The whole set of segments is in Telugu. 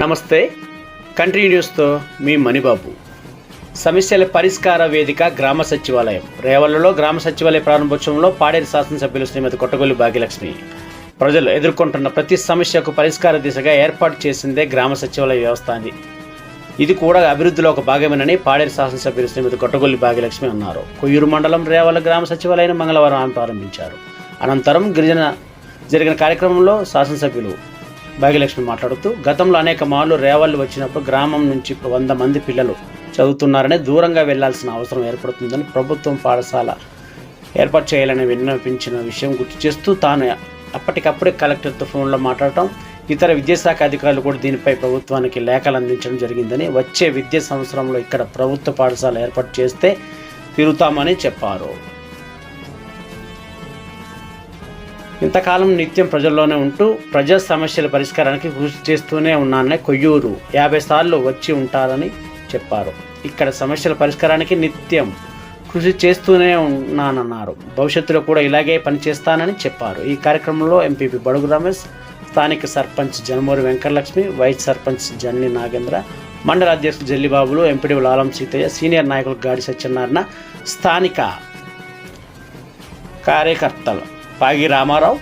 నమస్తే. కంట్రీ న్యూస్తో మీ మణిబాబు. సమస్యల పరిష్కార వేదిక గ్రామ సచివాలయం. రేవళ్లలో గ్రామ సచివాలయ ప్రారంభోత్సవంలో పాడేరు శాసనసభ్యులు శ్రీమతి కొట్టగొల్లి భాగ్యలక్ష్మి ప్రజలు ఎదుర్కొంటున్న ప్రతి సమస్యకు పరిష్కార దిశగా ఏర్పాటు చేసిందే గ్రామ సచివాలయ వ్యవస్థ అని. ఇది కూడా అభివృద్ధిలో ఒక భాగమేనని పాడేరు శాసనసభ్యులు శ్రీమతి కొట్టగొల్లి భాగ్యలక్ష్మి అన్నారు. కొయ్యూరు మండలం రేవళ్ల గ్రామ సచివాలయాన్ని మంగళవారం ఆమె ప్రారంభించారు. అనంతరం జరిగిన కార్యక్రమంలో శాసనసభ్యులు భాగ్యలక్ష్మి మాట్లాడుతూ, గతంలో అనేక మార్లు రేవళ్లు వచ్చినప్పుడు గ్రామం నుంచి 100 మంది పిల్లలు చదువుతున్నారని దూరంగా వెళ్లాల్సిన అవసరం ఏర్పడుతుందని ప్రభుత్వం పాఠశాల ఏర్పాటు చేయాలని విన్నపించిన విషయం గుర్తు చేస్తూ, తాను అప్పటికప్పుడే కలెక్టర్తో ఫోన్లో మాట్లాడటం, ఇతర విద్యాశాఖ అధికారులు కూడా దీనిపై ప్రభుత్వానికి లేఖలు అందించడం జరిగిందని, వచ్చే విద్యా సంవత్సరంలో ఇక్కడ ప్రభుత్వ పాఠశాల ఏర్పాటు చేస్తే తిరుగుతామని చెప్పారు. ఇంతకాలం నిత్యం ప్రజల్లోనే ఉంటూ ప్రజా సమస్యల పరిష్కారానికి కృషి చేస్తూనే ఉన్నానని, కొయ్యూరు 50 సార్లు వచ్చి ఉంటారని చెప్పారు. ఇక్కడ సమస్యల పరిష్కారానికి నిత్యం కృషి చేస్తూనే ఉన్నానన్నారు. భవిష్యత్తులో కూడా ఇలాగే పనిచేస్తానని చెప్పారు. ఈ కార్యక్రమంలో ఎంపీపీ బడుగు రమేష్, స్థానిక సర్పంచ్ జనమూరి వెంకటలక్ష్మి, వైస్ సర్పంచ్ జన్ని నాగేంద్ర, మండల అధ్యక్షుడు జల్లిబాబులు, ఎంపీడీలు ఆలం సీతయ్య, సీనియర్ నాయకులు గాడి సత్యనారాయణ, స్థానిక కార్యకర్తలు పాగి రామారావు,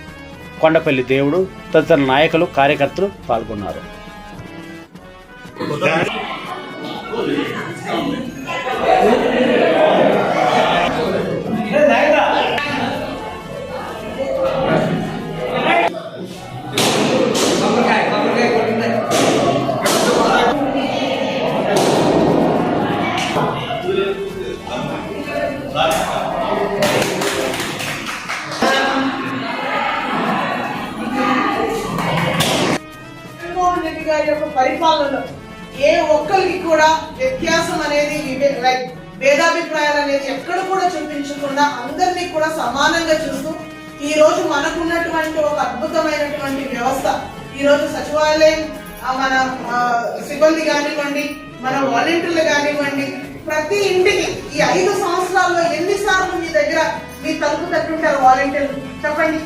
కొండపల్లి దేవుడు తదితర నాయకులు, కార్యకర్తలు పాల్గొన్నారు. గారి యొక్క పరిపాలనలో ఏ ఒక్కరికి కూడా వ్యత్యాసం అనేది భేదాభిప్రాయాలు అనేది ఎక్కడ కూడా చూపించకుండా అందరినీ కూడా సమానంగా చూస్తూ ఈ రోజు మనకున్నటువంటి ఒక అద్భుతమైనటువంటి వ్యవస్థ, ఈ రోజు సచివాలయం మన సిబ్బంది కానివ్వండి, మన వాలంటీర్లు కానివ్వండి, ప్రతి ఇంటికి ఈ 5 సంవత్సరాల్లో ఎన్నిసార్లు మీ దగ్గర మీ తలుపు తట్టుంటారు వాలంటీర్లు చెప్పండి.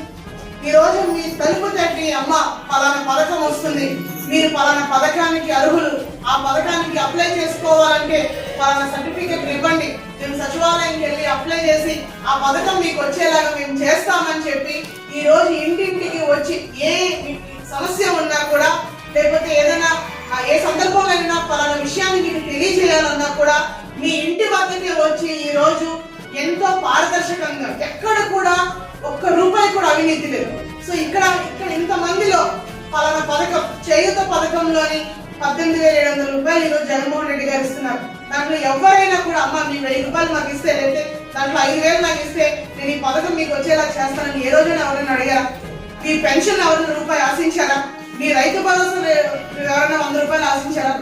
ఈ రోజు మీ తలుపు తట్టి, అమ్మ పలానా పథకం వస్తుంది, మీరు పలానా పథకానికి అర్హులు, ఆ పథకానికి అప్లై చేసుకోవాలంటే పలానా సర్టిఫికెట్ ఇవ్వండి, మేము సచివాలయంకి వెళ్ళి అప్లై చేసి ఆ పథకం మీకు వచ్చేలాగా మేము చేస్తామని చెప్పి ఈ రోజు ఇంటింటికి వచ్చి ఏ సమస్య ఉన్నా కూడా, లేకపోతే ఏదైనా ఏ సందర్భంలో అయినా పలానా విషయాన్ని మీకు తెలియజేయాలన్నా కూడా మీ ఇంటి వద్దకే వచ్చి ఈ రోజు ఎంతో పారదర్శకంగా ఎక్కడ కూడా ఒక్క రూపాయి కూడా అవినీతి లేదు. సో ఇక్కడ ఇంతమందిలో పలానా పథకం, చేయూత పథకంలోని 18,700 రూపాయలు ఈరోజు జగన్మోహన్ రెడ్డి గారు ఇస్తున్నారు. దాంట్లో ఎవరైనా కూడా అమ్మ మీ 1000 రూపాయలు మాకు ఇస్తే, లేకపోతే దాంట్లో 5,000 నాకు ఇస్తే నేను ఈ పథకం మీకు వచ్చేలా చేస్తానని ఏ రోజైనా ఎవరైనా అడిగారా? మీ పెన్షన్ ఎవరైనా రూపాయి ఆశించారా? మీ రైతు భరోసా ఎవరైనా 100 రూపాయలు ఆశించారా?